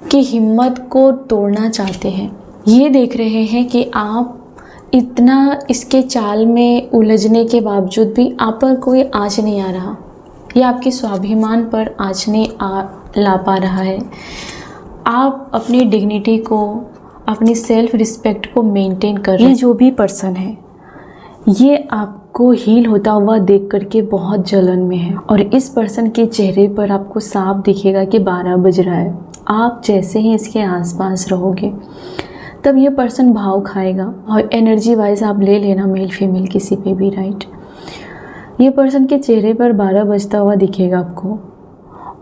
आपकी हिम्मत को तोड़ना चाहते हैं। ये देख रहे हैं कि आप इतना इसके चाल में उलझने के बावजूद भी आप पर कोई आँच नहीं आ रहा, ये आपके स्वाभिमान पर आँच नहीं ला पा रहा है। आप अपनी डिग्निटी को, अपनी सेल्फ रिस्पेक्ट को मेंटेन कर रहे हैं। ये जो भी पर्सन है ये आपको हील होता हुआ देख करके बहुत जलन में है और इस पर्सन के चेहरे पर आपको साफ दिखेगा कि 12 बज रहा है। आप जैसे ही इसके आसपास रहोगे तब ये पर्सन भाव खाएगा और एनर्जी वाइज आप ले लेना मेल फीमेल किसी पे भी, राइट। ये पर्सन के चेहरे पर 12 बजता हुआ दिखेगा आपको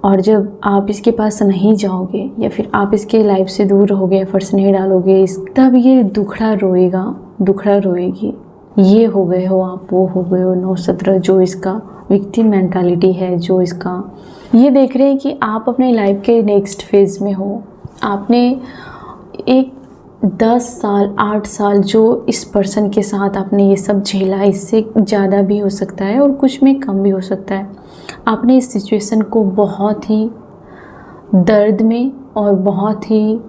और जब आप इसके पास नहीं जाओगे या फिर आप इसके लाइफ से दूर रहोगे, एफर्ट्स नहीं डालोगे तब ये दुखड़ा रोएगा, दुखड़ा रोएगी। ये हो गए हो आप, वो हो गए हो 9-17, जो इसका विक्टिम मेंटालिटी है, जो इसका ये देख रहे हैं कि आप अपने लाइफ के नेक्स्ट फेज़ में हो। आपने एक 10 साल 8 साल जो इस पर्सन के साथ आपने ये सब झेला, इससे ज़्यादा भी हो सकता है और कुछ में कम भी हो सकता है। आपने इस सिचुएशन को बहुत ही दर्द में और बहुत ही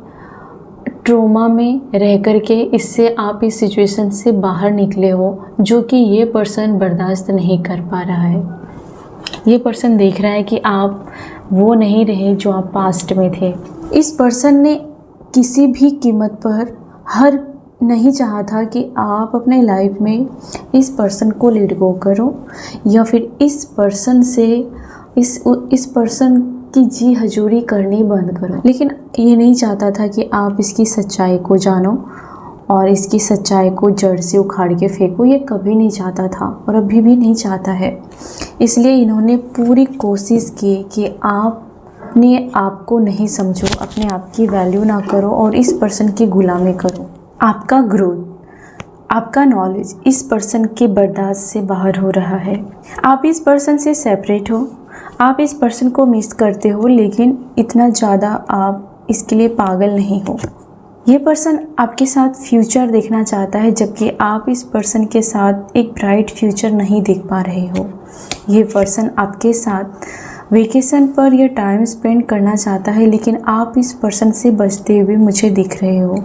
ट्रोमा में रह कर के इससे आप इस सिचुएशन से बाहर निकले हो, जो कि ये पर्सन बर्दाश्त नहीं कर पा रहा है। ये पर्सन देख रहा है कि आप वो नहीं रहे जो आप पास्ट में थे। इस पर्सन ने किसी भी कीमत पर हर नहीं चाहा था कि आप अपने लाइफ में इस पर्सन को लेट गो करो या फिर इस पर्सन से इस पर्सन की जी हजूरी करनी बंद करो, लेकिन ये नहीं चाहता था कि आप इसकी सच्चाई को जानो और इसकी सच्चाई को जड़ से उखाड़ के फेंको। ये कभी नहीं चाहता था और अभी भी नहीं चाहता है। इसलिए इन्होंने पूरी कोशिश की कि आप अपने आप को नहीं समझो, अपने आप की वैल्यू ना करो और इस पर्सन की गुलामी करो। आपका ग्रोथ, आपका नॉलेज इस पर्सन के बर्दाश्त से बाहर हो रहा है। आप इस पर्सन से सेपरेट हो, आप इस पर्सन को मिस करते हो, लेकिन इतना ज़्यादा आप इसके लिए पागल नहीं हो। ये पर्सन आपके साथ फ्यूचर देखना चाहता है, जबकि आप इस पर्सन के साथ एक ब्राइट फ्यूचर नहीं देख पा रहे हो। ये पर्सन आपके साथ वेकेशन पर या टाइम स्पेंड करना चाहता है, लेकिन आप इस पर्सन से बचते हुए मुझे दिख रहे हो।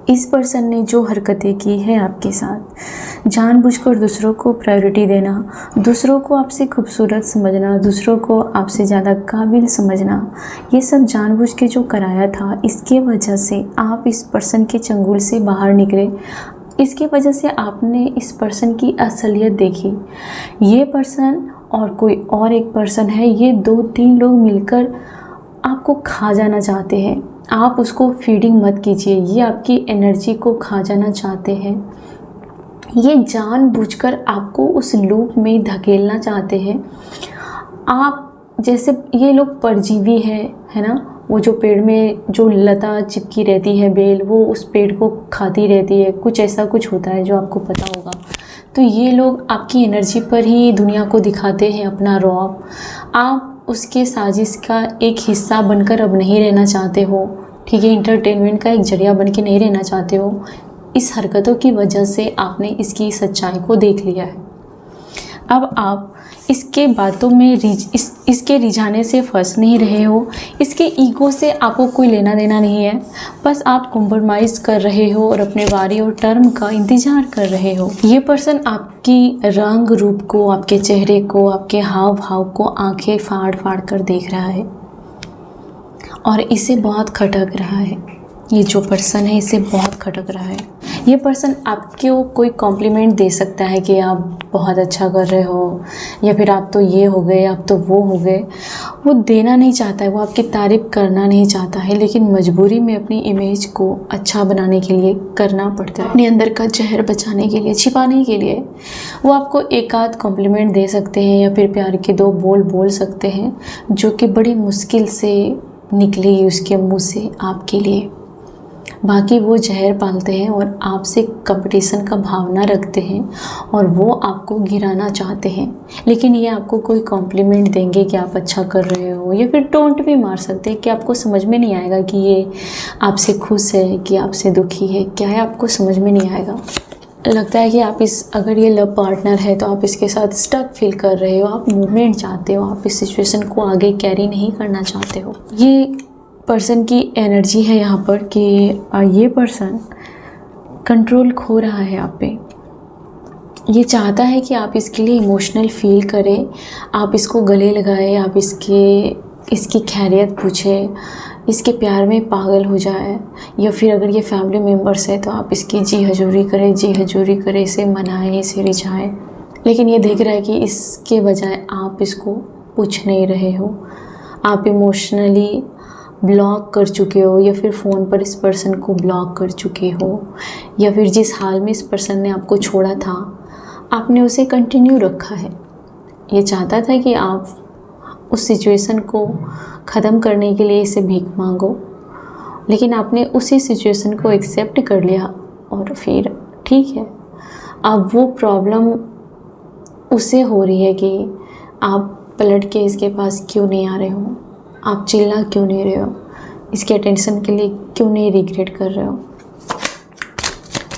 इस पर्सन ने जो हरकतें की है आपके साथ, जानबूझकर दूसरों को प्रायोरिटी देना, दूसरों को आपसे खूबसूरत समझना, दूसरों को आपसे ज़्यादा काबिल समझना, ये सब जानबूझ के जो कराया था, इसके वजह से आप इस पर्सन के चंगुल से बाहर निकले। इसके वजह से आपने इस पर्सन की असलियत देखी। ये पर्सन और कोई और एक पर्सन है, ये 2-3 लोग मिलकर आपको खा जाना चाहते हैं। आप उसको फीडिंग मत कीजिए, ये आपकी एनर्जी को खा जाना चाहते हैं। ये जानबूझकर आपको उस लूप में धकेलना चाहते हैं। आप जैसे ये लोग परजीवी है ना, वो जो पेड़ में जो लता चिपकी रहती है, बेल, वो उस पेड़ को खाती रहती है, कुछ ऐसा कुछ होता है जो आपको पता होगा। तो ये लोग आपकी एनर्जी पर ही दुनिया को दिखाते हैं अपना रौब। आप उसके साजिश का एक हिस्सा बनकर अब नहीं रहना चाहते हो, ठीक है, इंटरटेनमेंट का एक जरिया बन के नहीं रहना चाहते हो। इस हरकतों की वजह से आपने इसकी सच्चाई को देख लिया है। अब आप इसके बातों में इसके रिझाने से फंस नहीं रहे हो, इसके ईगो से आपको कोई लेना देना नहीं है। बस आप कॉम्प्रोमाइज़ कर रहे हो और अपने बारी और टर्म का इंतज़ार कर रहे हो। ये पर्सन आपकी रंग रूप को, आपके चेहरे को, आपके हाव भाव को आंखें फाड़ फाड़ कर देख रहा है और इसे बहुत खटक रहा है। ये जो पर्सन है इसे बहुत खटक रहा है। ये पर्सन आपको कोई कॉम्प्लीमेंट दे सकता है कि आप बहुत अच्छा कर रहे हो या फिर आप तो ये हो गए, आप तो वो हो गए। वो देना नहीं चाहता है, वो आपकी तारीफ़ करना नहीं चाहता है, लेकिन मजबूरी में अपनी इमेज को अच्छा बनाने के लिए करना पड़ता है। अपने अंदर का जहर बचाने के लिए, छिपाने के लिए वो आपको एक आध कॉम्प्लीमेंट दे सकते हैं या फिर प्यार के 2 बोल बोल सकते हैं, जो कि बड़ी मुश्किल से निकलेगी उसके मुँह से आपके लिए। बाकी वो जहर पालते हैं और आपसे कंपटीशन का भावना रखते हैं और वो आपको गिराना चाहते हैं। लेकिन ये आपको कोई कॉम्प्लीमेंट देंगे कि आप अच्छा कर रहे हो, या फिर टोंट भी मार सकते हैं कि आपको समझ में नहीं आएगा कि ये आपसे खुश है कि आपसे दुखी है, क्या है आपको समझ में नहीं आएगा। लगता है कि आप अगर ये लव पार्टनर है तो आप इसके साथ स्टक फील कर रहे हो, आप मूवमेंट चाहते हो, आप इस सिचुएशन को आगे कैरी नहीं करना चाहते हो। ये पर्सन की एनर्जी है यहाँ पर कि ये पर्सन कंट्रोल खो रहा है आप पे। ये चाहता है कि आप इसके लिए इमोशनल फील करें, आप इसको गले लगाएं, आप इसकी खैरियत पूछें, इसके प्यार में पागल हो जाए, या फिर अगर ये फैमिली मेम्बर्स है तो आप इसकी जी हजूरी करें, इसे मनाएं, इसे रिझाएं। लेकिन ये देख रहा है कि इसके बजाय आप इसको पूछ नहीं रहे हो, आप इमोशनली ब्लॉक कर चुके हो, या फिर फ़ोन पर इस पर्सन को ब्लॉक कर चुके हो, या फिर जिस हाल में इस पर्सन ने आपको छोड़ा था आपने उसे कंटिन्यू रखा है। ये चाहता था कि आप उस सिचुएशन को ख़त्म करने के लिए इसे भीख मांगो, लेकिन आपने उसी सिचुएशन को एक्सेप्ट कर लिया और फिर ठीक है, अब वो प्रॉब्लम उसे हो रही है कि आप पलट के इसके पास क्यों नहीं आ रहे हो, आप चिल्ला क्यों नहीं रहे हो, इसके अटेंशन के लिए क्यों नहीं रिग्रेट कर रहे हो।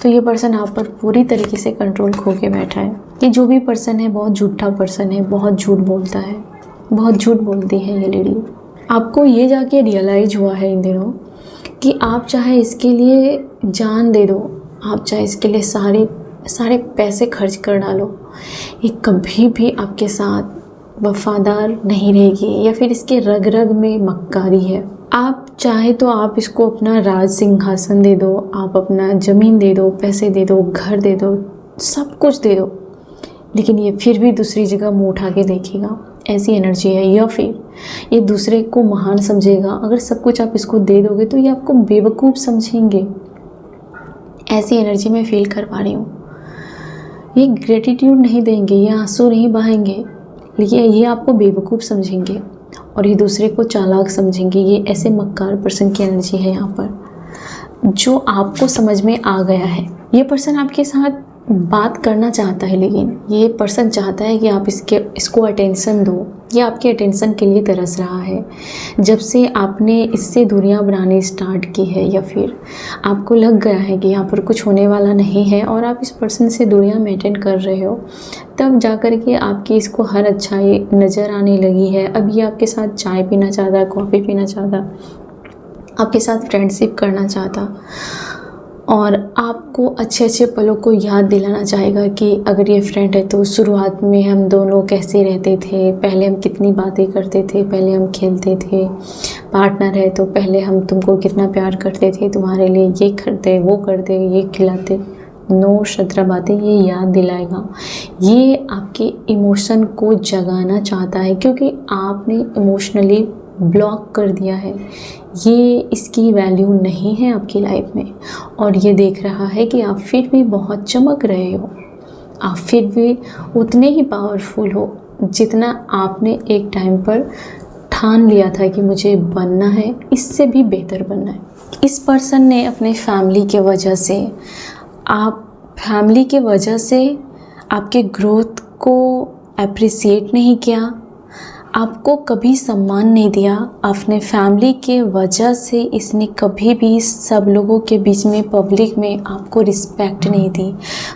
तो ये पर्सन आप पर पूरी तरीके से कंट्रोल खो के बैठा है। ये जो भी पर्सन है बहुत झूठा पर्सन है, बहुत झूठ बोलता है, बहुत झूठ बोलती है ये लेडी। आपको ये जाके रियलाइज़ हुआ है इन दिनों कि आप चाहे इसके लिए जान दे दो, आप चाहे इसके लिए सारे पैसे खर्च कर डालो, ये कभी भी आपके साथ वफ़ादार नहीं रहेगी, या फिर इसके रग रग में मक्कारी है। आप चाहे तो आप इसको अपना राज सिंहासन दे दो, आप अपना ज़मीन दे दो, पैसे दे दो, घर दे दो, सब कुछ दे दो, लेकिन ये फिर भी दूसरी जगह मुँह उठा के देखेगा, ऐसी एनर्जी है। या फिर ये दूसरे को महान समझेगा, अगर सब कुछ आप इसको दे दोगे तो ये आपको बेवकूफ़ समझेंगे, ऐसी एनर्जी मैं फील कर पा रही हूँ। ये ग्रेटिट्यूड नहीं देंगे, ये आंसू नहीं बहाएंगे, लेकिन ये आपको बेवकूफ़ समझेंगे और ये दूसरे को चालाक समझेंगे। ये ऐसे मक्कार पर्सन की एनर्जी है यहाँ पर, जो आपको समझ में आ गया है। ये पर्सन आपके साथ बात करना चाहता है, लेकिन ये पर्सन चाहता है कि आप इसको अटेंशन दो। ये आपके अटेंशन के लिए तरस रहा है। जब से आपने इससे दूरियां बनानी स्टार्ट की है, या फिर आपको लग गया है कि यहाँ पर कुछ होने वाला नहीं है और आप इस पर्सन से दूरियां मेंटेन कर रहे हो, तब जाकर के आपकी इसको हर अच्छाई नज़र आने लगी है। अब ये आपके साथ चाय पीना चाहता, कॉफ़ी पीना चाहता, आपके साथ फ्रेंडशिप करना चाहता, और आपको अच्छे अच्छे पलों को याद दिलाना चाहेगा कि अगर ये फ्रेंड है तो शुरुआत में हम दोनों कैसे रहते थे, पहले हम कितनी बातें करते थे, पहले हम खेलते थे। पार्टनर है तो पहले हम तुमको कितना प्यार करते थे, तुम्हारे लिए ये करते, वो करते, ये खिलाते, 9 बातें ये याद दिलाएगा। ये आपके इमोशन को जगाना चाहता है, क्योंकि आपने इमोशनली ब्लॉक कर दिया है। ये इसकी वैल्यू नहीं है आपकी लाइफ में, और ये देख रहा है कि आप फिर भी बहुत चमक रहे हो, आप फिर भी उतने ही पावरफुल हो जितना आपने एक टाइम पर ठान लिया था कि मुझे बनना है, इससे भी बेहतर बनना है। इस पर्सन ने अपने फैमिली के वजह से आपके ग्रोथ को अप्रिसिएट नहीं किया, आपको कभी सम्मान नहीं दिया। अपने फैमिली के वजह से इसने कभी भी सब लोगों के बीच में, पब्लिक में आपको रिस्पेक्ट नहीं दी,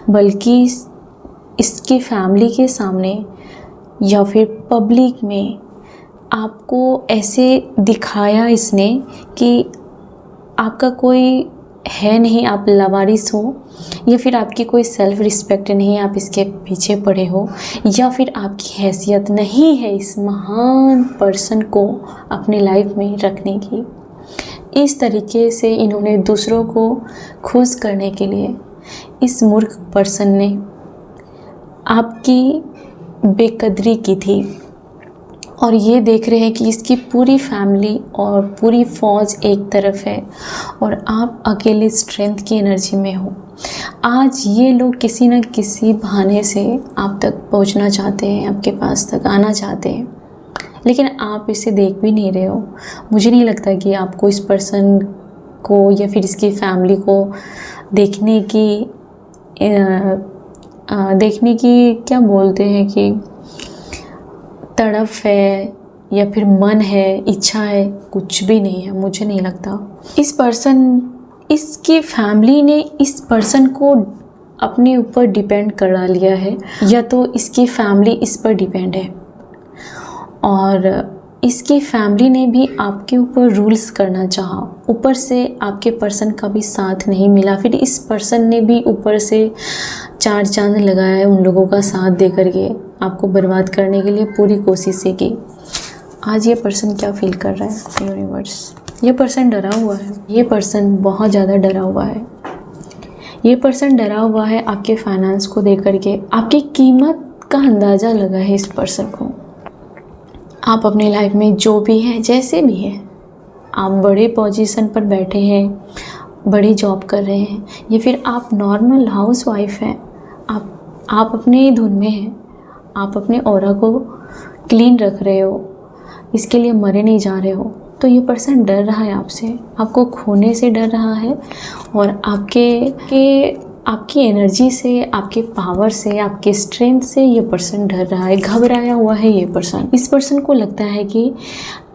बल्कि इसकी फैमिली के सामने या फिर पब्लिक में आपको ऐसे दिखाया इसने कि आपका कोई है नहीं, आप लावारिस हो, या फिर आपकी कोई सेल्फ रिस्पेक्ट नहीं है, आप इसके पीछे पड़े हो, या फिर आपकी हैसियत नहीं है इस महान पर्सन को अपनी लाइफ में रखने की। इस तरीके से इन्होंने दूसरों को खुश करने के लिए इस मूर्ख पर्सन ने आपकी बेकदरी की थी, और ये देख रहे हैं कि इसकी पूरी फैमिली और पूरी फौज एक तरफ है और आप अकेले स्ट्रेंथ की एनर्जी में हो। आज ये लोग किसी न किसी बहाने से आप तक पहुंचना चाहते हैं, आपके पास तक आना चाहते हैं, लेकिन आप इसे देख भी नहीं रहे हो। मुझे नहीं लगता कि आपको इस पर्सन को या फिर इसकी फैमिली को देखने की क्या बोलते हैं कि तड़प है या फिर मन है, इच्छा है, कुछ भी नहीं है। मुझे नहीं लगता इसकी फैमिली ने इस पर्सन को अपने ऊपर डिपेंड करा लिया है, या तो इसकी फैमिली इस पर डिपेंड है। और इसकी फैमिली ने भी आपके ऊपर रूल्स करना चाहा, ऊपर से आपके पर्सन का भी साथ नहीं मिला, फिर इस पर्सन ने भी यूपर से 4 चांद लगाया है उन लोगों का साथ दे करके आपको बर्बाद करने के लिए पूरी कोशिशें की। आज ये पर्सन क्या फील कर रहा है यूनिवर्स? ये पर्सन डरा हुआ है, ये पर्सन बहुत ज़्यादा डरा हुआ है। ये पर्सन डरा हुआ है आपके फाइनेंस को देकर के, आपकी कीमत का अंदाज़ा लगा है इस पर्सन को। आप अपनी लाइफ में जो भी हैं, जैसे भी हैं, आप बड़े पोजीशन पर बैठे हैं, बड़ी जॉब कर रहे हैं, या फिर आप नॉर्मल हाउसवाइफ हैं, आप अपने धुन में हैं, आप अपने ऑरा को क्लीन रख रहे हो, इसके लिए मरे नहीं जा रहे हो, तो ये पर्सन डर रहा है आपसे, आपको खोने से डर रहा है और आपकी एनर्जी से, आपके पावर से, आपके स्ट्रेंथ से ये पर्सन डर रहा है, घबराया हुआ है ये पर्सन। इस पर्सन को लगता है कि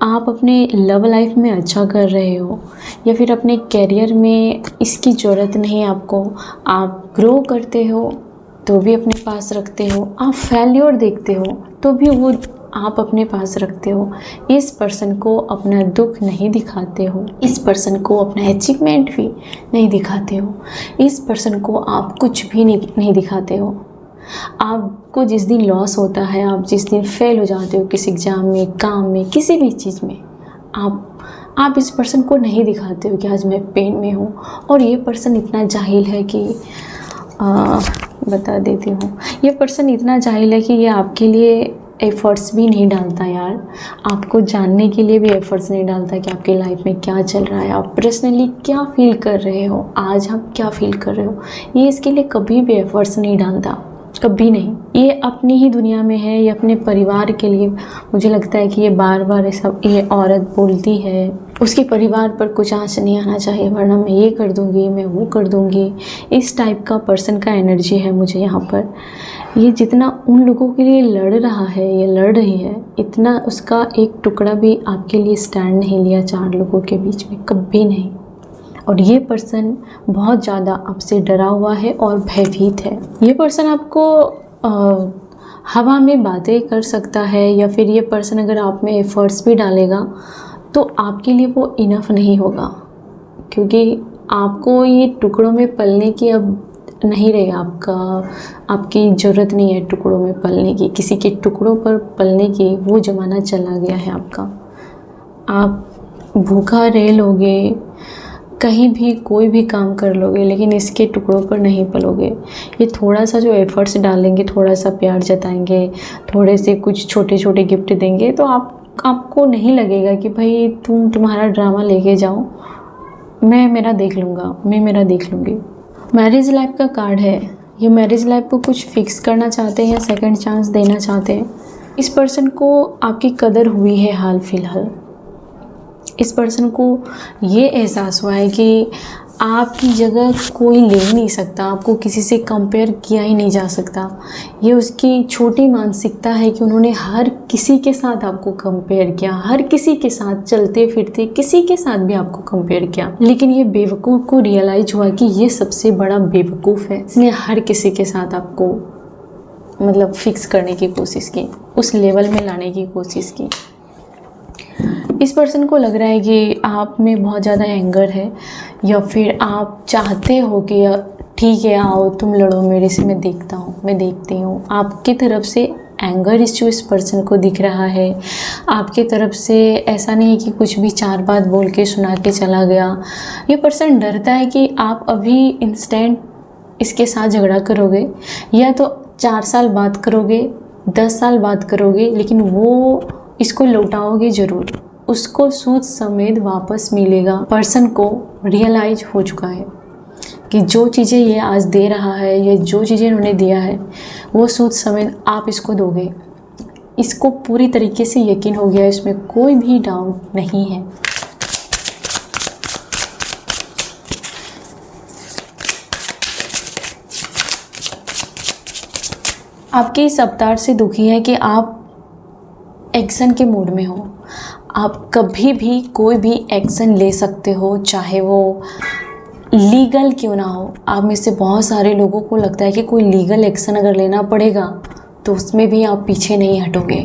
आप अपने लव लाइफ में अच्छा कर रहे हो या फिर अपने कैरियर में इसकी ज़रूरत नहीं आपको, आप ग्रो करते हो तो भी अपने पास रखते हो, आप फेल्योर देखते हो तो भी वो आप अपने पास रखते हो। इस पर्सन को अपना दुख नहीं दिखाते हो, इस पर्सन को अपना अचीवमेंट भी नहीं दिखाते हो, इस पर्सन को आप कुछ भी नहीं दिखाते हो। आपको जिस दिन लॉस होता है, आप जिस दिन फेल हो जाते हो किसी एग्ज़ाम में, काम में, किसी भी चीज़ में, आप इस पर्सन को नहीं दिखाते हो कि आज मैं पेन में हूँ। और ये पर्सन इतना जाहिल है कि बता देती हूँ, ये पर्सन इतना जाहिल है कि ये आपके लिए एफ़र्ट्स भी नहीं डालता यार, आपको जानने के लिए भी एफ़र्ट्स नहीं डालता कि आपकी लाइफ में क्या चल रहा है, आप पर्सनली क्या फ़ील कर रहे हो, आज आप क्या फ़ील कर रहे हो, ये इसके लिए कभी भी एफ़र्ट्स नहीं डालता, कभी नहीं। ये अपनी ही दुनिया में है, ये अपने परिवार के लिए, मुझे लगता है कि ये बार बार ये औरत बोलती है उसके परिवार पर कुछ आँच नहीं आना चाहिए, वरना मैं ये कर दूँगी, मैं वो कर दूँगी। इस टाइप का पर्सन का एनर्जी है मुझे यहाँ पर। ये जितना उन लोगों के लिए लड़ रहा है, ये लड़ रही है, इतना उसका एक टुकड़ा भी आपके लिए स्टैंड नहीं लिया 4 लोगों के बीच में, कभी नहीं। और ये पर्सन बहुत ज़्यादा आपसे डरा हुआ है और भयभीत है। ये पर्सन आपको हवा में बातें कर सकता है, या फिर ये पर्सन अगर आप में एफ़र्ट्स भी डालेगा तो आपके लिए वो इनफ नहीं होगा, क्योंकि आपको ये टुकड़ों में पलने की अब नहीं रहेगा, आपकी ज़रूरत नहीं है टुकड़ों में पलने की, किसी के टुकड़ों पर पलने की वो ज़माना चला गया है आपका। आप भूखा रह लोगे, कहीं भी कोई भी काम कर लोगे, लेकिन इसके टुकड़ों पर नहीं पलोगे। ये थोड़ा सा जो एफ़र्ट्स डालेंगे, थोड़ा सा प्यार जताएंगे, थोड़े से कुछ छोटे छोटे गिफ्ट देंगे, तो आपको नहीं लगेगा कि भाई तुम्हारा ड्रामा लेके जाओ, मैं मेरा देख लूँगा, मैं मेरा देख लूँगी। मैरिज लाइफ का कार्ड है, ये मैरिज लाइफ को कुछ फिक्स करना चाहते हैं या सेकंड चांस देना चाहते हैं। इस पर्सन को आपकी कदर हुई है हाल फिलहाल, इस पर्सन को ये एहसास हुआ है कि आपकी जगह कोई ले ही नहीं सकता, आपको किसी से कंपेयर किया ही नहीं जा सकता। ये उसकी छोटी मानसिकता है कि उन्होंने हर किसी के साथ आपको कंपेयर किया, हर किसी के साथ चलते फिरते किसी के साथ भी आपको कंपेयर किया, लेकिन ये बेवकूफ़ को रियलाइज हुआ कि ये सबसे बड़ा बेवकूफ़ है, इसने हर किसी के साथ आपको मतलब फिक्स करने की कोशिश की, उस लेवल में लाने की कोशिश की। इस पर्सन को लग रहा है कि आप में बहुत ज़्यादा एंगर है, या फिर आप चाहते हो कि ठीक है आओ तुम लड़ो मेरे से, मैं देखती हूँ। आपकी तरफ से एंगर इश्यू इस पर्सन को दिख रहा है, आपके तरफ से ऐसा नहीं है कि कुछ भी 4 बात बोल के सुना के चला गया। ये पर्सन डरता है कि आप अभी इंस्टेंट इसके साथ झगड़ा करोगे, या तो 4 साल बात करोगे, 10 साल बात करोगे, लेकिन वो इसको लौटाओगे ज़रूर, उसको सूद समेत वापस मिलेगा। पर्सन को रियलाइज हो चुका है कि जो चीज़ें ये आज दे रहा है, या जो चीज़ें इन्होंने दिया है, वो सूद समेत आप इसको दोगे। इसको पूरी तरीके से यकीन हो गया, इसमें कोई भी डाउट नहीं है। आपकी इस अवतार से दुखी है कि आप एक्शन के मूड में हो, आप कभी भी कोई भी एक्शन ले सकते हो, चाहे वो लीगल क्यों ना हो। आप में से बहुत सारे लोगों को लगता है कि कोई लीगल एक्शन अगर लेना पड़ेगा तो उसमें भी आप पीछे नहीं हटोगे।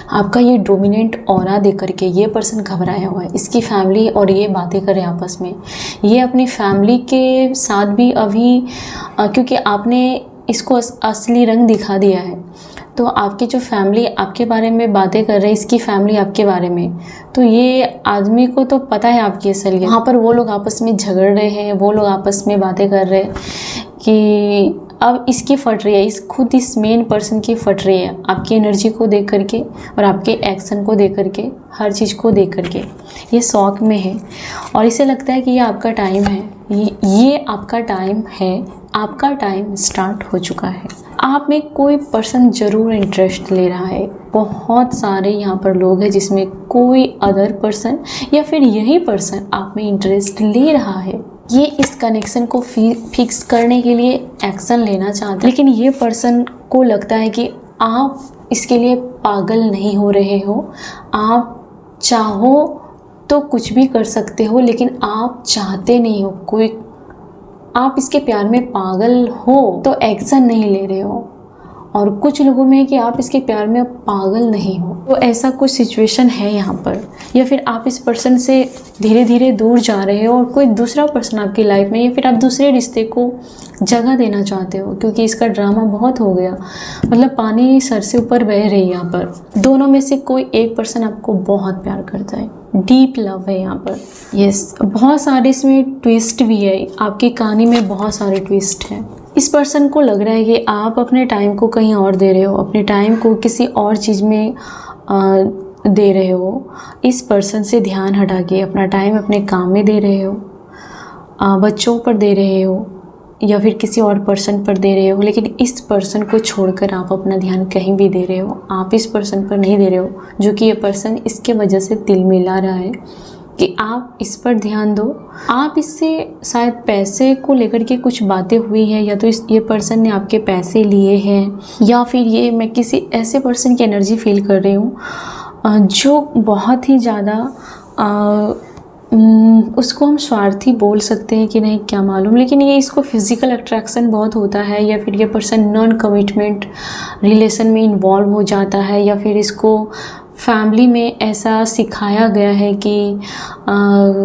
आपका ये डोमिनेंट ऑरा देख करके ये पर्सन घबराया हुआ है। इसकी फैमिली और ये बातें करें आपस में, ये अपनी फैमिली के साथ भी अभी क्योंकि आपने इसको असली रंग दिखा दिया है, तो आपकी जो फैमिली आपके बारे में बातें कर रही है, इसकी फैमिली आपके बारे में, तो ये आदमी को तो पता है आपकी असलियत। यहाँ पर वो लोग आपस में झगड़ रहे हैं, वो लोग आपस में बातें कर रहे हैं कि अब इसकी फट रही है, खुद इस मेन पर्सन की फट रही है आपकी एनर्जी को देख करके और आपके एक्शन को देख करके, हर चीज़ को देख करके ये शौक में है और इसे लगता है कि ये आपका टाइम है, ये आपका टाइम है, आपका टाइम स्टार्ट हो चुका है। आप में कोई पर्सन ज़रूर इंटरेस्ट ले रहा है। बहुत सारे यहाँ पर लोग हैं जिसमें कोई अदर पर्सन या फिर यही पर्सन आप में इंटरेस्ट ले रहा है। ये इस कनेक्शन को फिक्स करने के लिए एक्शन लेना चाहते हैं, लेकिन ये पर्सन को लगता है कि आप इसके लिए पागल नहीं हो रहे हो। आप चाहो तो कुछ भी कर सकते हो, लेकिन आप चाहते नहीं हो कोई, आप इसके प्यार में पागल हो तो एक्शन नहीं ले रहे हो। और कुछ लोगों में है कि आप इसके प्यार में पागल नहीं हो, तो ऐसा कुछ सिचुएशन है यहाँ पर। या फिर आप इस पर्सन से धीरे धीरे दूर जा रहे हो और कोई दूसरा पर्सन आपकी लाइफ में, या फिर आप दूसरे रिश्ते को जगह देना चाहते हो, क्योंकि इसका ड्रामा बहुत हो गया। मतलब पानी सर से ऊपर बह रही है यहाँ पर। दोनों में से कोई एक पर्सन आपको बहुत प्यार करता है, डीप लव है यहाँ पर। यस, बहुत सारे इसमें ट्विस्ट भी है, आपकी कहानी में बहुत सारे ट्विस्ट हैं। इस पर्सन को लग रहा है कि आप अपने टाइम को कहीं और दे रहे हो, अपने टाइम को किसी और चीज़ में दे रहे हो। इस पर्सन से ध्यान हटा के अपना टाइम अपने काम में दे रहे हो, बच्चों पर दे रहे हो या फिर किसी और पर्सन पर दे रहे हो। लेकिन इस पर्सन को छोड़कर आप अपना ध्यान कहीं भी दे रहे हो, आप इस पर्सन पर नहीं दे रहे हो, जो कि ये पर्सन इसके वजह से दिल मिला रहा है कि आप इस पर ध्यान दो। आप इससे शायद पैसे को लेकर के कुछ बातें हुई है, या तो ये पर्सन ने आपके पैसे लिए हैं, या फिर ये मैं किसी ऐसे पर्सन की एनर्जी फील कर रही हूँ जो बहुत ही ज़्यादा उसको हम स्वार्थी बोल सकते हैं कि नहीं क्या मालूम, लेकिन ये इसको फिज़िकल अट्रैक्शन बहुत होता है, या फिर ये पर्सन नॉन कमिटमेंट रिलेशन में इन्वॉल्व हो जाता है, या फिर इसको फैमिली में ऐसा सिखाया गया है कि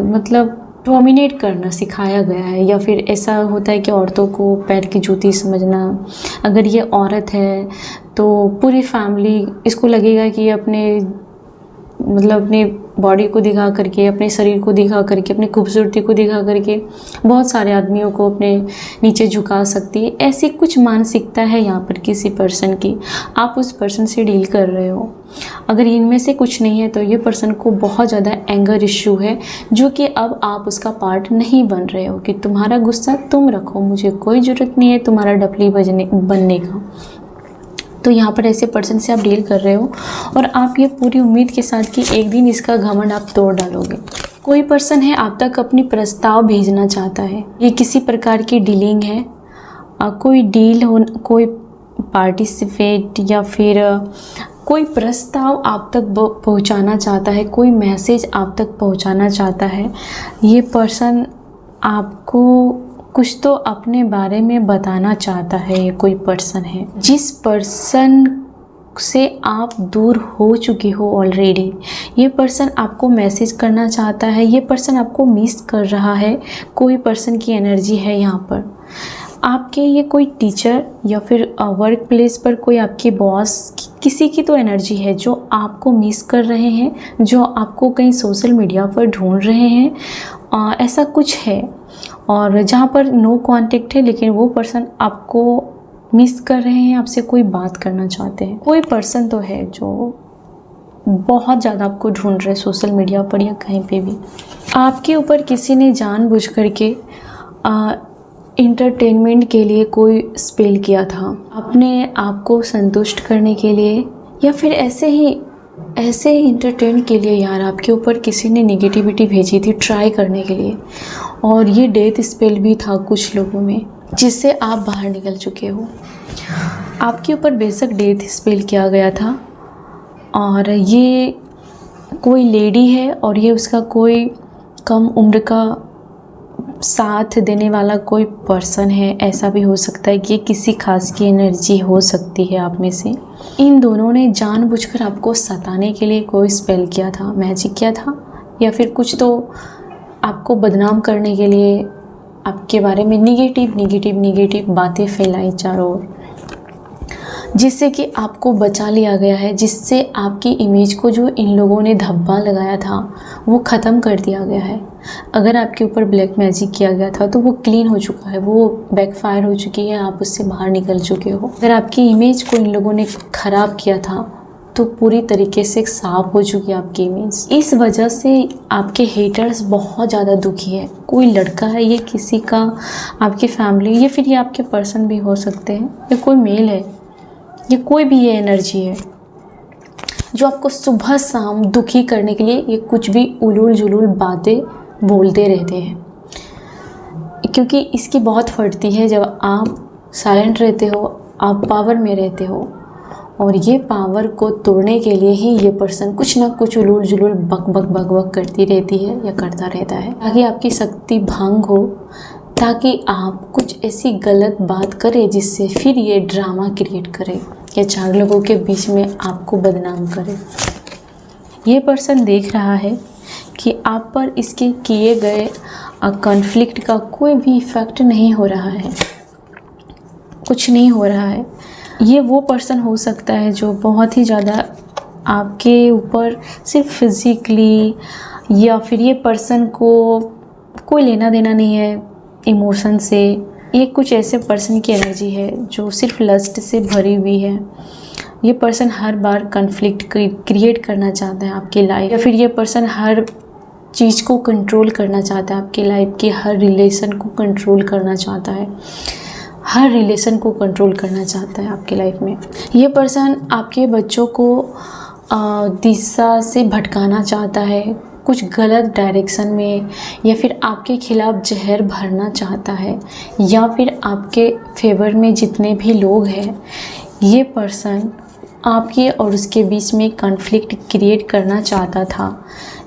मतलब डोमिनेट करना सिखाया गया है, या फिर ऐसा होता है कि औरतों को पैर की जूती समझना। अगर ये औरत है तो पूरी फैमिली इसको लगेगा कि अपने मतलब अपने बॉडी को दिखा करके, अपने शरीर को दिखा करके, अपनी खूबसूरती को दिखा करके बहुत सारे आदमियों को अपने नीचे झुका सकती है। ऐसी कुछ मानसिकता है यहाँ पर किसी पर्सन की। आप उस पर्सन से डील कर रहे हो। अगर इनमें से कुछ नहीं है तो ये पर्सन को बहुत ज़्यादा एंगर इश्यू है, जो कि अब आप उसका पार्ट नहीं बन रहे हो कि तुम्हारा गुस्सा तुम रखो, मुझे कोई ज़रूरत नहीं है तुम्हारा डफली बनने का। तो यहाँ पर ऐसे पर्सन से आप डील कर रहे हो और आप ये पूरी उम्मीद के साथ कि एक दिन इसका घमंड आप तोड़ डालोगे। कोई पर्सन है आप तक अपनी प्रस्ताव भेजना चाहता है, ये किसी प्रकार की डीलिंग है, कोई डील हो, कोई पार्टिसिपेट या फिर कोई प्रस्ताव आप तक पहुँचाना चाहता है, कोई मैसेज आप तक पहुँचाना चाहता है। ये पर्सन आपको कुछ तो अपने बारे में बताना चाहता है। ये कोई पर्सन है जिस पर्सन से आप दूर हो चुके हो ऑलरेडी। ये पर्सन आपको मैसेज करना चाहता है, ये पर्सन आपको मिस कर रहा है। कोई पर्सन की एनर्जी है यहाँ पर आपके। ये कोई टीचर या फिर वर्क प्लेस पर कोई आपके बॉस, किसी की तो एनर्जी है जो आपको मिस कर रहे हैं, जो आपको कहीं सोशल मीडिया पर ढूंढ रहे हैं। ऐसा कुछ है और जहाँ पर नो कांटेक्ट है, लेकिन वो पर्सन आपको मिस कर रहे हैं, आपसे कोई बात करना चाहते हैं। कोई पर्सन तो है जो बहुत ज़्यादा आपको ढूंढ रहे हैं सोशल मीडिया पर या कहीं पे भी। आपके ऊपर किसी ने जानबूझ करके इंटरटेनमेंट के लिए कोई स्पेल किया था, अपने आप को संतुष्ट करने के लिए या फिर ऐसे ही इंटरटेन के लिए। यार आपके ऊपर किसी ने नेगेटिविटी भेजी थी ट्राई करने के लिए, और ये डेथ स्पेल भी था कुछ लोगों में जिससे आप बाहर निकल चुके हो। आपके ऊपर बेशक डेथ स्पेल किया गया था और ये कोई लेडी है और ये उसका कोई कम उम्र का साथ देने वाला कोई पर्सन है, ऐसा भी हो सकता है कि किसी खास की एनर्जी हो सकती है आप में से। इन दोनों ने जानबूझकर आपको सताने के लिए कोई स्पेल किया था, मैजिक किया था, या फिर कुछ तो आपको बदनाम करने के लिए आपके बारे में निगेटिव बातें फैलाई चारों ओर, जिससे कि आपको बचा लिया गया है, जिससे आपकी इमेज को जो इन लोगों ने धब्बा लगाया था वो ख़त्म कर दिया गया है। अगर आपके ऊपर ब्लैक मैजिक किया गया था तो वो क्लीन हो चुका है, वो बैकफायर हो चुकी है, आप उससे बाहर निकल चुके हो। अगर आपकी इमेज को इन लोगों ने ख़राब किया था तो पूरी तरीके से साफ हो चुकी है आपकी इमेज। इस वजह से आपके हेटर्स बहुत ज़्यादा दुखी है। कोई लड़का है, ये किसी का आपकी फैमिली, या फिर ये आपके पर्सन भी हो सकते हैं, या कोई मेल है, ये कोई भी ये एनर्जी है जो आपको सुबह शाम दुखी करने के लिए ये कुछ भी उलूल जुलूल बातें बोलते रहते हैं। क्योंकि इसकी बहुत फटती है जब आप साइलेंट रहते हो, आप पावर में रहते हो, और ये पावर को तोड़ने के लिए ही ये पर्सन कुछ ना कुछ उलूल जुलूल बक बक करती रहती है या करता रहता है, ताकि आपकी शक्ति भंग हो, ताकि आप कुछ ऐसी गलत बात करें जिससे फिर ये ड्रामा क्रिएट करे या चार लोगों के बीच में आपको बदनाम करे। ये पर्सन देख रहा है कि आप पर इसके किए गए कॉन्फ्लिक्ट का कोई भी इफ़ेक्ट नहीं हो रहा है, कुछ नहीं हो रहा है। ये वो पर्सन हो सकता है जो बहुत ही ज़्यादा आपके ऊपर सिर्फ फिज़िकली, या फिर ये पर्सन को कोई लेना देना नहीं है इमोशन से। ये कुछ ऐसे पर्सन की एनर्जी है जो सिर्फ लस्ट से भरी हुई है। ये पर्सन हर बार कॉन्फ्लिक्ट क्रिएट करना चाहता है आपकी लाइफ, या फिर ये पर्सन हर चीज़ को कंट्रोल करना चाहता है, आपकी लाइफ के हर रिलेशन को कंट्रोल करना चाहता है, हर रिलेशन को कंट्रोल करना चाहता है आपकी लाइफ में। ये पर्सन आपके बच्चों को दिशा से भटकाना चाहता है, कुछ गलत डायरेक्शन में, या फिर आपके खिलाफ जहर भरना चाहता है, या फिर आपके फेवर में जितने भी लोग हैं, ये पर्सन आपके और उसके बीच में कॉन्फ्लिक्ट क्रिएट करना चाहता था,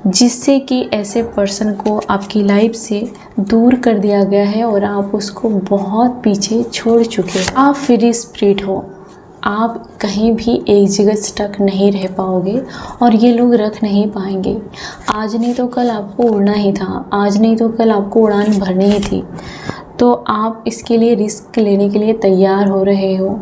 जिससे कि ऐसे पर्सन को आपकी लाइफ से दूर कर दिया गया है और आप उसको बहुत पीछे छोड़ चुके हैं। आप फ्री स्पिरिट हो, आप कहीं भी एक जगह स्टक नहीं रह पाओगे और ये लोग रख नहीं पाएंगे। आज नहीं तो कल आपको उड़ना ही था, आज नहीं तो कल आपको उड़ान भरनी ही थी, तो आप इसके लिए रिस्क लेने के लिए तैयार हो रहे हो।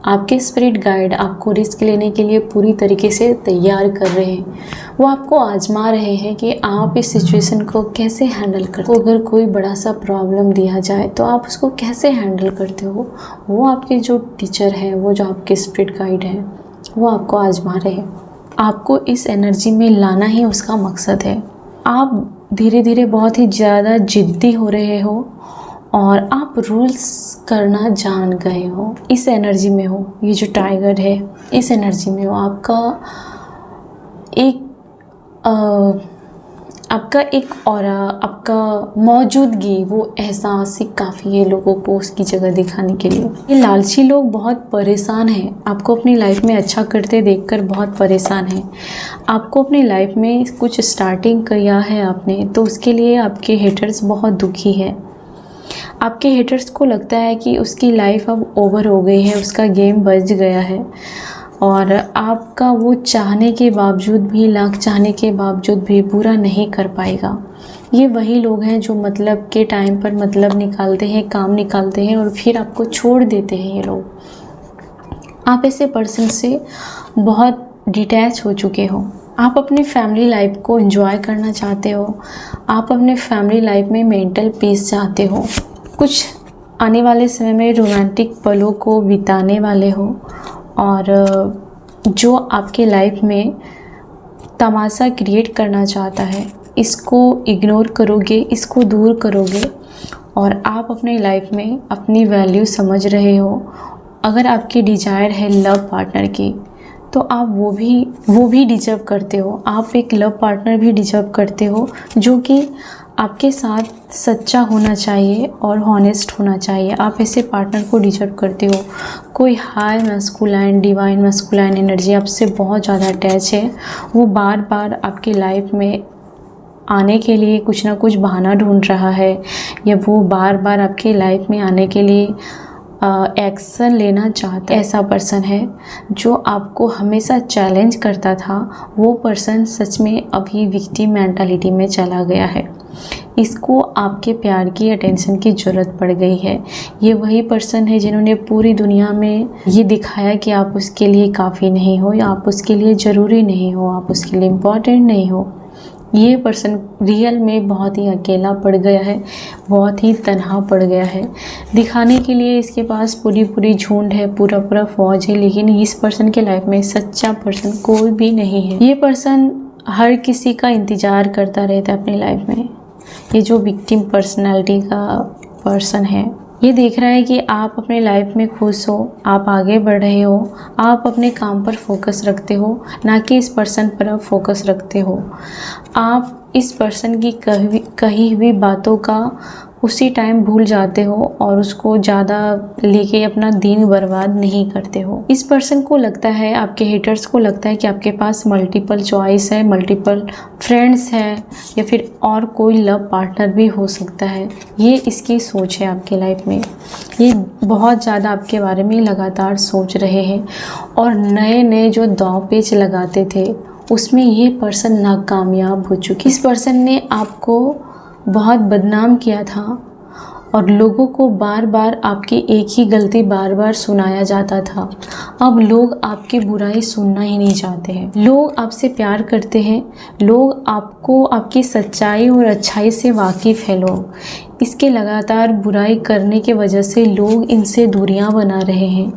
आपके स्पिरिट गाइड आपको रिस्क लेने के लिए पूरी तरीके से तैयार कर रहे हैं। वो आपको आजमा रहे हैं कि आप इस सिचुएशन को कैसे हैंडल करते हो। अगर कोई बड़ा सा प्रॉब्लम दिया जाए तो आप उसको कैसे हैंडल करते हो, वो आपके जो टीचर हैं, वो जो आपके स्पिरिट गाइड हैं, वो आपको आजमा रहे हैं। आपको इस एनर्जी में लाना ही उसका मकसद है। आप धीरे धीरे बहुत ही ज़्यादा जिद्दी हो रहे हो और आप रूल्स करना जान गए हो, इस एनर्जी में हो। ये जो टाइगर है, इस एनर्जी में हो। आपका एक ऑरा, आपका मौजूदगी, वो एहसास ही काफ़ी है लोगों को उसकी जगह दिखाने के लिए। ये लालची लोग बहुत परेशान हैं, आपको अपनी लाइफ में अच्छा करते देखकर बहुत परेशान हैं। आपको अपनी लाइफ में कुछ स्टार्टिंग किया है आपने, तो उसके लिए आपके हेटर्स बहुत दुखी है। आपके हेटर्स को लगता है कि उसकी लाइफ अब ओवर हो गई है, उसका गेम बज गया है, और आपका वो चाहने के बावजूद भी, लाख चाहने के बावजूद भी पूरा नहीं कर पाएगा। ये वही लोग हैं जो मतलब के टाइम पर मतलब निकालते हैं, काम निकालते हैं और फिर आपको छोड़ देते हैं। ये लोग, आप ऐसे पर्सन से बहुत डिटैच हो चुके हो। आप अपनी फैमिली लाइफ को एंजॉय करना चाहते हो, आप अपने फैमिली लाइफ में मेंटल पीस चाहते हो, कुछ आने वाले समय में रोमांटिक पलों को बिताने वाले हो, और जो आपके लाइफ में तमाशा क्रिएट करना चाहता है, इसको इग्नोर करोगे, इसको दूर करोगे, और आप अपनी लाइफ में अपनी वैल्यू समझ रहे हो। अगर आपकी डिज़ायर है लव पार्टनर की, तो आप वो भी डिजर्व करते हो। आप एक लव पार्टनर भी डिजर्व करते हो जो कि आपके साथ सच्चा होना चाहिए और हॉनेस्ट होना चाहिए। आप ऐसे पार्टनर को डिजर्व करते हो। कोई high masculine, divine masculine energy आपसे बहुत ज़्यादा अटैच है, वो बार बार आपकी लाइफ में आने के लिए कुछ ना कुछ बहाना ढूंढ रहा है, या वो बार बार आपकी लाइफ में आने के लिए एक्शन लेना चाहता है। ऐसा पर्सन है जो आपको हमेशा चैलेंज करता था, वो पर्सन सच में अभी विक्टिम मेंटालिटी में चला गया है। इसको आपके प्यार की अटेंशन की ज़रूरत पड़ गई है। ये वही पर्सन है जिन्होंने पूरी दुनिया में ये दिखाया कि आप उसके लिए काफ़ी नहीं हो, या आप उसके लिए ज़रूरी नहीं हो, आप उसके लिए इम्पोर्टेंट नहीं हो। ये पर्सन रियल में बहुत ही अकेला पड़ गया है, बहुत ही तन्हा पड़ गया है। दिखाने के लिए इसके पास पूरी झुंड है, पूरा फौज है, लेकिन इस पर्सन के लाइफ में सच्चा पर्सन कोई भी नहीं है। ये पर्सन हर किसी का इंतज़ार करता रहता है अपनी लाइफ में। ये जो विक्टिम पर्सनालिटी का पर्सन है, ये देख रहा है कि आप अपने लाइफ में खुश हो, आप आगे बढ़ रहे हो, आप अपने काम पर फोकस रखते हो, ना कि इस पर्सन पर आप फोकस रखते हो। आप इस पर्सन की कही हुई बातों का उसी टाइम भूल जाते हो और उसको ज़्यादा लेके अपना दिन बर्बाद नहीं करते हो। इस पर्सन को लगता है, आपके हेटर्स को लगता है कि आपके पास मल्टीपल चॉइस है, मल्टीपल फ्रेंड्स है, या फिर और कोई लव पार्टनर भी हो सकता है। ये इसकी सोच है आपके लाइफ में। ये बहुत ज़्यादा आपके बारे में लगातार सोच रहे हैं, और नए जो दांव पेच लगाते थे उसमें ये पर्सन नाकामयाब हो चुकी। इस पर्सन ने आपको बहुत बदनाम किया था, और लोगों को बार बार आपकी एक ही गलती बार बार सुनाया जाता था। अब लोग आपकी बुराई सुनना ही नहीं चाहते हैं। लोग आपसे प्यार करते हैं, लोग आपको आपकी सच्चाई और अच्छाई से वाकिफ़ है। लोग इसके लगातार बुराई करने के वजह से लोग इनसे दूरियां बना रहे हैं,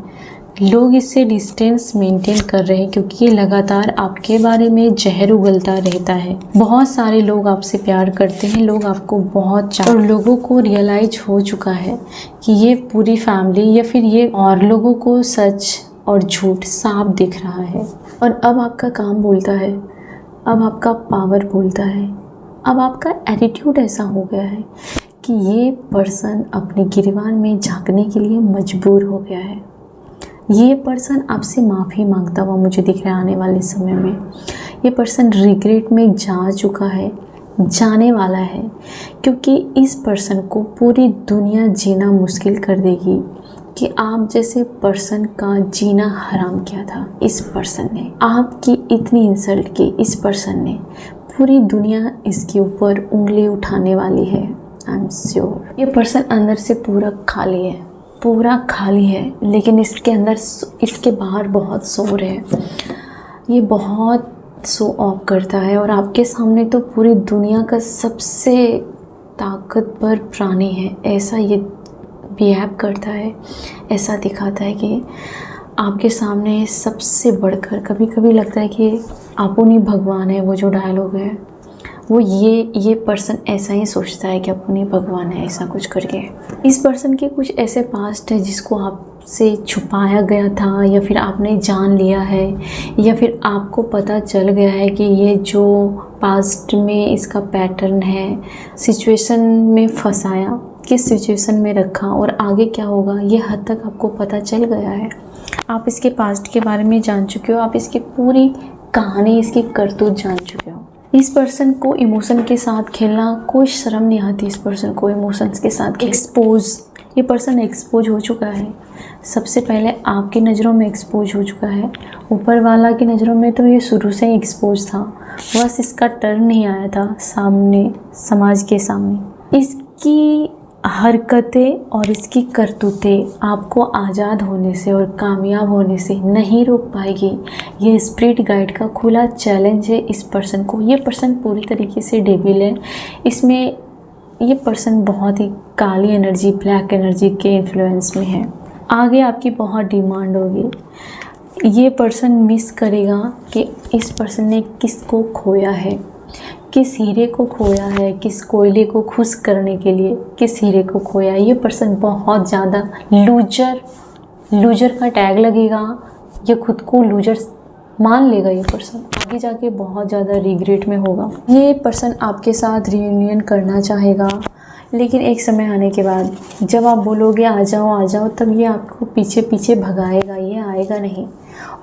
लोग इससे डिस्टेंस मेंटेन कर रहे हैं, क्योंकि ये लगातार आपके बारे में जहर उगलता रहता है। बहुत सारे लोग आपसे प्यार करते हैं, लोग आपको बहुत चाहते हैं, और लोगों को रियलाइज हो चुका है कि ये पूरी फैमिली या फिर ये और लोगों को सच और झूठ साफ दिख रहा है। और अब आपका काम बोलता है, अब आपका पावर बोलता है, अब आपका एटीट्यूड ऐसा हो गया है कि ये पर्सन अपने गिरबान में झांकने के लिए मजबूर हो गया है। ये पर्सन आपसे माफ़ी मांगता हुआ मुझे दिख रहा है आने वाले समय में। ये पर्सन रिग्रेट में जा चुका है, जाने वाला है, क्योंकि इस पर्सन को पूरी दुनिया जीना मुश्किल कर देगी कि आप जैसे पर्सन का जीना हराम किया था। इस पर्सन ने आपकी इतनी इंसल्ट की, इस पर्सन ने पूरी दुनिया इसके ऊपर उंगली उठाने वाली है। आई एम श्योर ये पर्सन अंदर से पूरा खाली है, पूरा खाली है, लेकिन इसके अंदर, इसके बाहर बहुत शोर है। ये बहुत शो ऑफ करता है, और आपके सामने तो पूरी दुनिया का सबसे ताकतवर प्राणी है, ऐसा ये बिहेव करता है, ऐसा दिखाता है कि आपके सामने सबसे बढ़कर। कभी कभी लगता है कि अपुन ही भगवान है, वो जो डायलॉग है वो ये पर्सन ऐसा ही सोचता है कि अपुन ही भगवान है, ऐसा कुछ करके। इस पर्सन के कुछ ऐसे पास्ट है जिसको आपसे छुपाया गया था, या फिर आपने जान लिया है, या फिर आपको पता चल गया है कि ये जो पास्ट में इसका पैटर्न है, सिचुएशन में फंसाया, किस सिचुएशन में रखा और आगे क्या होगा, ये हद तक आपको पता चल गया है। आप इसके पास्ट के बारे में जान चुके हो, आप इसकी पूरी कहानी, इसकी करतूत जान चुके हो। इस पर्सन को इमोशन के साथ खेलना कोई शर्म नहीं आती। इस पर्सन को इमोशंस के साथ ये पर्सन एक्सपोज हो चुका है। सबसे पहले आपकी नज़रों में एक्सपोज हो चुका है, ऊपर वाला की नज़रों में तो ये शुरू से ही एक्सपोज था, बस इसका टर्न नहीं आया था सामने, समाज के सामने। इसकी हरकतें और इसकी करतूतें आपको आज़ाद होने से और कामयाब होने से नहीं रोक पाएगी। ये स्पिरिट गाइड का खुला चैलेंज है इस पर्सन को। ये पर्सन पूरी तरीके से डेविल है। इसमें ये पर्सन बहुत ही काली एनर्जी, ब्लैक एनर्जी के इन्फ्लुएंस में है। आगे आपकी बहुत डिमांड होगी। ये पर्सन मिस करेगा कि इस पर्सन ने किसको खोया है, किस हीरे को खोया है, किस कोयले को खुश करने के लिए किस हीरे को खोया है। ये पर्सन बहुत ज़्यादा लूजर का टैग लगेगा, ये खुद को लूजर मान लेगा। ये पर्सन आगे जाके बहुत ज़्यादा रिग्रेट में होगा। ये पर्सन आपके साथ रियूनियन करना चाहेगा, लेकिन एक समय आने के बाद जब आप बोलोगे आ जाओ, तब ये आपको पीछे भगाएगा, ये आएगा नहीं।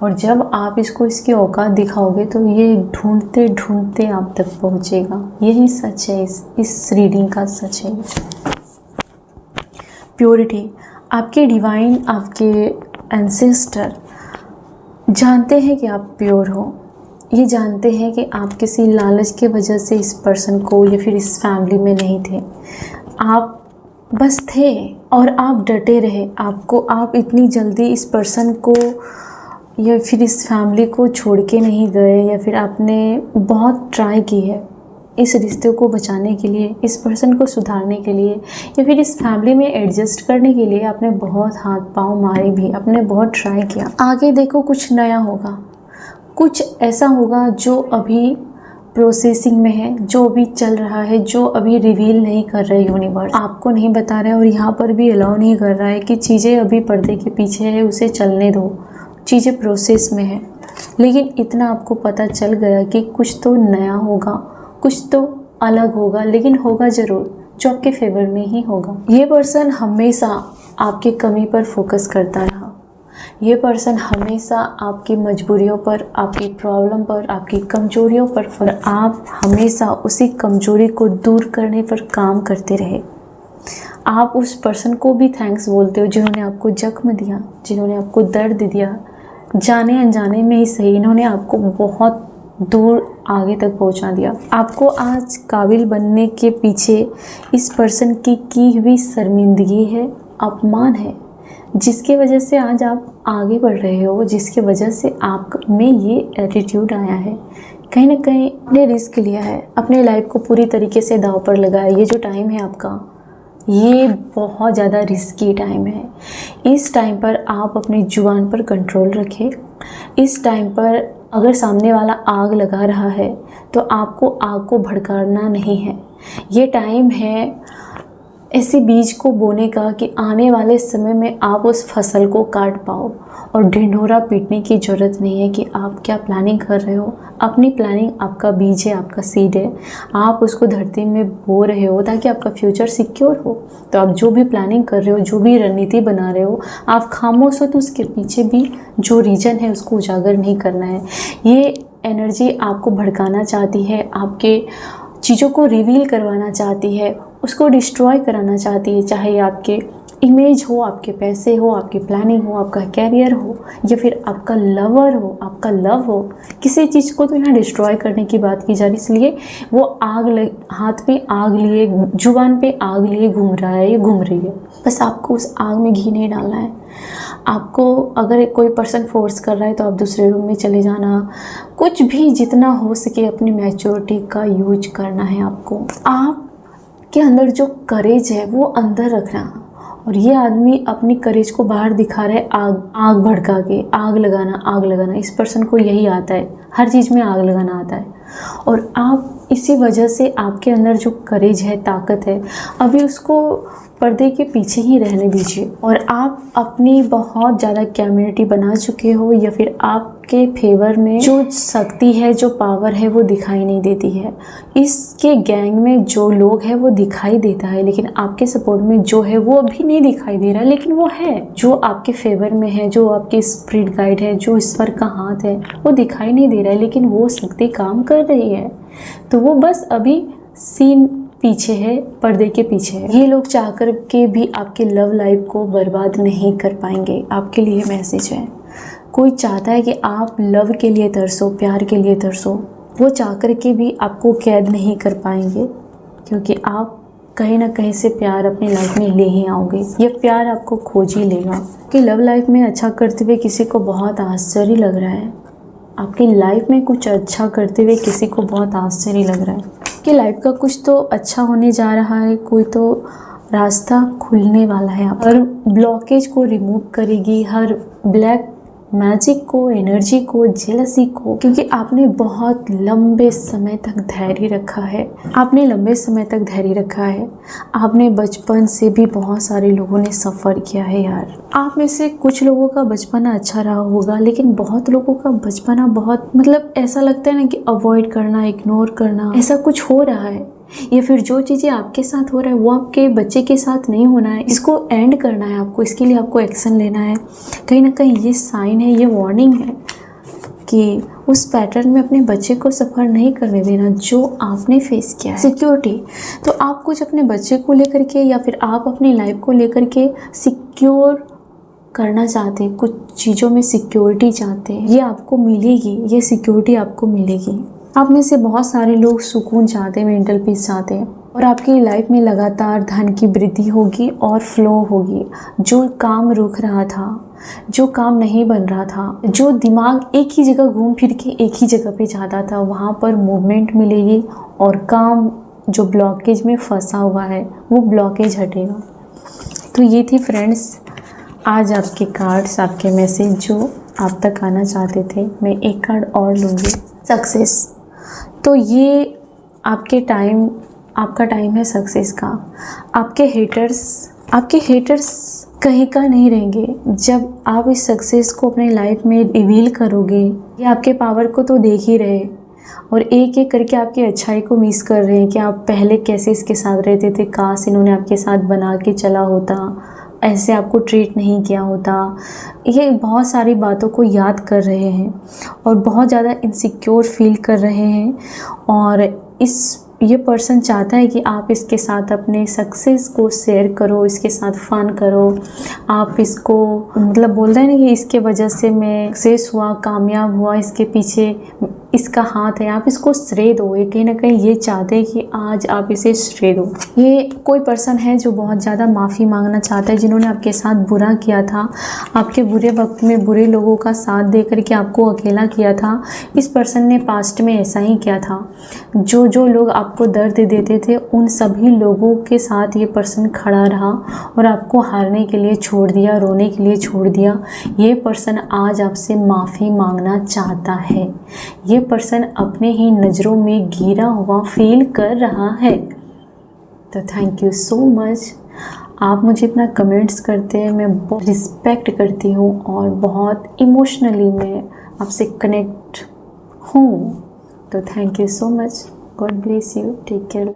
और जब आप इसको इसकी औकात दिखाओगे तो ये ढूंढते ढूंढते आप तक पहुंचेगा। यही सच है, इस रीडिंग का सच है। प्योरिटी, आपके डिवाइन, आपके एंसेस्टर जानते हैं कि आप प्योर हो। ये जानते हैं कि आप किसी लालच के वजह से इस पर्सन को या फिर इस फैमिली में नहीं थे। आप बस थे और आप डटे रहे। आप इतनी जल्दी इस पर्सन को या फिर इस फैमिली को छोड़ के नहीं गए, या फिर आपने बहुत ट्राई की है इस रिश्ते को बचाने के लिए, इस पर्सन को सुधारने के लिए, या फिर इस फैमिली में एडजस्ट करने के लिए आपने बहुत हाथ पांव मारे भी, आपने बहुत ट्राई किया। आगे देखो, कुछ नया होगा, कुछ ऐसा होगा जो अभी प्रोसेसिंग में है, जो अभी चल रहा है, जो अभी रिवील नहीं कर रहा है यूनिवर्स, आपको नहीं बता रहा है और यहाँ पर भी अलाउ नहीं कर रहा है कि चीज़ें अभी पर्दे के पीछे है, उसे चलने दो, चीज़ें प्रोसेस में है। लेकिन इतना आपको पता चल गया कि कुछ तो नया होगा, कुछ तो अलग होगा, लेकिन होगा ज़रूर, जो आपके फेवर में ही होगा। ये पर्सन हमेशा आपकी कमी पर फोकस करता रहा। ये पर्सन हमेशा आपकी मजबूरियों पर, आपकी प्रॉब्लम पर, आपकी कमजोरियों पर आप हमेशा उसी कमजोरी को दूर करने पर काम करते रहे। आप उस पर्सन को भी थैंक्स बोलते हो जिन्होंने आपको जख्म दिया, जिन्होंने आपको दर्द दिया, जाने अनजाने में ही सही, इन्होंने आपको बहुत दूर आगे तक पहुंचा दिया। आपको आज काबिल बनने के पीछे इस पर्सन की हुई शर्मिंदगी है, अपमान है, जिसके वजह से आज आप आगे बढ़ रहे हो, जिसके वजह से आप में ये एटीट्यूड आया है। कहीं ना कहीं ने रिस्क लिया है, अपने लाइफ को पूरी तरीके से दांव पर लगाया। ये जो टाइम है आपका, ये बहुत ज़्यादा रिस्की टाइम है। इस टाइम पर आप अपनी जुबान पर कंट्रोल रखें। इस टाइम पर अगर सामने वाला आग लगा रहा है तो आपको आग को भड़काना नहीं है। ये टाइम है ऐसे बीज को बोने का कि आने वाले समय में आप उस फसल को काट पाओ, और ढिंढोरा पीटने की ज़रूरत नहीं है कि आप क्या प्लानिंग कर रहे हो। अपनी प्लानिंग आपका बीज है, आपका सीड है, आप उसको धरती में बो रहे हो ताकि आपका फ्यूचर सिक्योर हो। तो आप जो भी प्लानिंग कर रहे हो, जो भी रणनीति बना रहे हो, आप खामोश हो तो उसके पीछे भी जो रीज़न है उसको उजागर नहीं करना है। ये एनर्जी आपको भड़काना चाहती है, आपके चीज़ों को रिवील करवाना चाहती है, उसको डिस्ट्रॉय कराना चाहती है, चाहे आपके इमेज हो, आपके पैसे हो, आपकी प्लानिंग हो, आपका कैरियर हो, या फिर आपका लवर हो, आपका लव हो। किसी चीज़ को तो यहाँ डिस्ट्रॉय करने की बात की जा रही, इसलिए वो हाथ में आग लिए, जुबान पे आग लिए घूम रहा है, ये घूम रही है। बस आपको उस आग में घी नहीं डालना है। आपको अगर कोई पर्सन फोर्स कर रहा है तो आप दूसरे रूम में चले जाना, कुछ भी जितना हो सके अपनी मैच्योरिटी का यूज करना है आपको। आपके अंदर जो करेज है वो अंदर रखना, और ये आदमी अपनी करेज को बाहर दिखा रहा है आग भड़का के, आग लगाना। इस पर्सन को यही आता है, हर चीज़ में आग लगाना आता है। और आप इसी वजह से आपके अंदर जो करेज है, ताकत है, अभी उसको पर्दे के पीछे ही रहने दीजिए। और आप अपनी बहुत ज़्यादा कम्युनिटी बना चुके हो, या फिर आपके फेवर में जो शक्ति है, जो पावर है वो दिखाई नहीं देती है। इसके गैंग में जो लोग हैं वो दिखाई देता है, लेकिन आपके सपोर्ट में जो है वो अभी नहीं दिखाई दे रहा है, लेकिन वो है, जो आपके फेवर में है, जो आपके स्पिरिट गाइड है, जो ईश्वर का हाथ है, वो दिखाई नहीं दे रहा है, लेकिन वो शक्ति काम कर रही है। तो वो बस अभी सीन पीछे है, पर्दे के पीछे है। ये लोग चाह कर के भी आपके लव लाइफ को बर्बाद नहीं कर पाएंगे। आपके लिए मैसेज है, कोई चाहता है कि आप लव के लिए तरसो, प्यार के लिए तरसो, वो चाह कर के भी आपको कैद नहीं कर पाएंगे, क्योंकि आप कहीं ना कहीं से प्यार अपनी लाइफ में ले ही आओगे। ये प्यार आपको खोज ही लेगा। कि लव लाइफ में अच्छा करते हुए किसी को बहुत आश्चर्य लग रहा है, आपकी लाइफ में कुछ अच्छा करते हुए किसी को बहुत आश्चर्य लग रहा है कि लाइफ का कुछ तो अच्छा होने जा रहा है, कोई तो रास्ता खुलने वाला है। हर ब्लॉकेज को रिमूव करेगी, हर ब्लैक मैजिक को, एनर्जी को, जेलसी को, क्योंकि आपने बहुत लंबे समय तक धैर्य रखा है। आपने बचपन से भी बहुत सारे लोगों ने सफ़र किया है यार। आप में से कुछ लोगों का बचपना अच्छा रहा होगा, लेकिन बहुत लोगों का बचपना बहुत, मतलब ऐसा लगता है ना कि अवॉइड करना, इग्नोर करना, ऐसा कुछ हो रहा है। या फिर जो चीज़ें आपके साथ हो रहा है वो आपके बच्चे के साथ नहीं होना है, इसको एंड करना है आपको, इसके लिए आपको एक्शन लेना है। कहीं ना कहीं ये साइन है, ये वार्निंग है कि उस पैटर्न में अपने बच्चे को सफ़र नहीं करने देना जो आपने फेस किया है। सिक्योरिटी, तो आप कुछ अपने बच्चे को लेकर के या फिर आप अपनी लाइफ को लेकर के सिक्योर करना चाहते हैं, कुछ चीज़ों में सिक्योरिटी चाहते हैं, ये आपको मिलेगी, ये सिक्योरिटी आपको मिलेगी। आप में से बहुत सारे लोग सुकून चाहते हैं, मेंटल पीस चाहते हैं, और आपकी लाइफ में लगातार धन की वृद्धि होगी और फ्लो होगी। जो काम रुक रहा था, जो काम नहीं बन रहा था, जो दिमाग एक ही जगह घूम फिर के एक ही जगह पे जाता था, वहाँ पर मूवमेंट मिलेगी और काम जो ब्लॉकेज में फंसा हुआ है वो ब्लॉकेज हटेगा। तो ये थी फ्रेंड्स आज आपके कार्ड्स, आपके मैसेज जो आप तक आना चाहते थे। मैं एक कार्ड और लूँगी, सक्सेस। तो ये आपका टाइम है सक्सेस का। आपके हेटर्स कहीं का नहीं रहेंगे जब आप इस सक्सेस को अपने लाइफ में रिवील करोगे। ये आपके पावर को तो देख ही रहे और एक एक करके आपकी अच्छाई को मिस कर रहे हैं कि आप पहले कैसे इसके साथ रहते थे, काश इन्होंने आपके साथ बना के चला होता, ऐसे आपको ट्रीट नहीं किया होता। ये बहुत सारी बातों को याद कर रहे हैं और बहुत ज़्यादा इनसिक्योर फील कर रहे हैं, और ये पर्सन चाहता है कि आप इसके साथ अपने सक्सेस को शेयर करो, इसके साथ फन करो। आप इसको मतलब बोलते हैं ना कि इसके वजह से मैं सक्सेस हुआ, कामयाब हुआ, इसके पीछे इसका हाथ है, आप इसको श्रेय दो। ये कहीं ना कहीं ये चाहते हैं कि आज आप इसे श्रेय दो। ये कोई पर्सन है जो बहुत ज़्यादा माफ़ी मांगना चाहता है, जिन्होंने आपके साथ बुरा किया था, आपके बुरे वक्त में बुरे लोगों का साथ दे करके आपको अकेला किया था। इस पर्सन ने पास्ट में ऐसा ही किया था। जो लोग आपको दर्द देते थे उन सभी लोगों के साथ ये पर्सन खड़ा रहा और आपको हारने के लिए छोड़ दिया, रोने के लिए छोड़ दिया। ये पर्सन आज आपसे माफ़ी मांगना चाहता है। ये पर्सन अपने ही नज़रों में गिरा हुआ फील कर रहा है। तो थैंक यू सो मच, आप मुझे इतना कमेंट्स करते हैं, मैं बहुत रिस्पेक्ट करती हूँ और बहुत इमोशनली मैं आपसे कनेक्ट हूँ। तो thank you so much, God bless you, take care.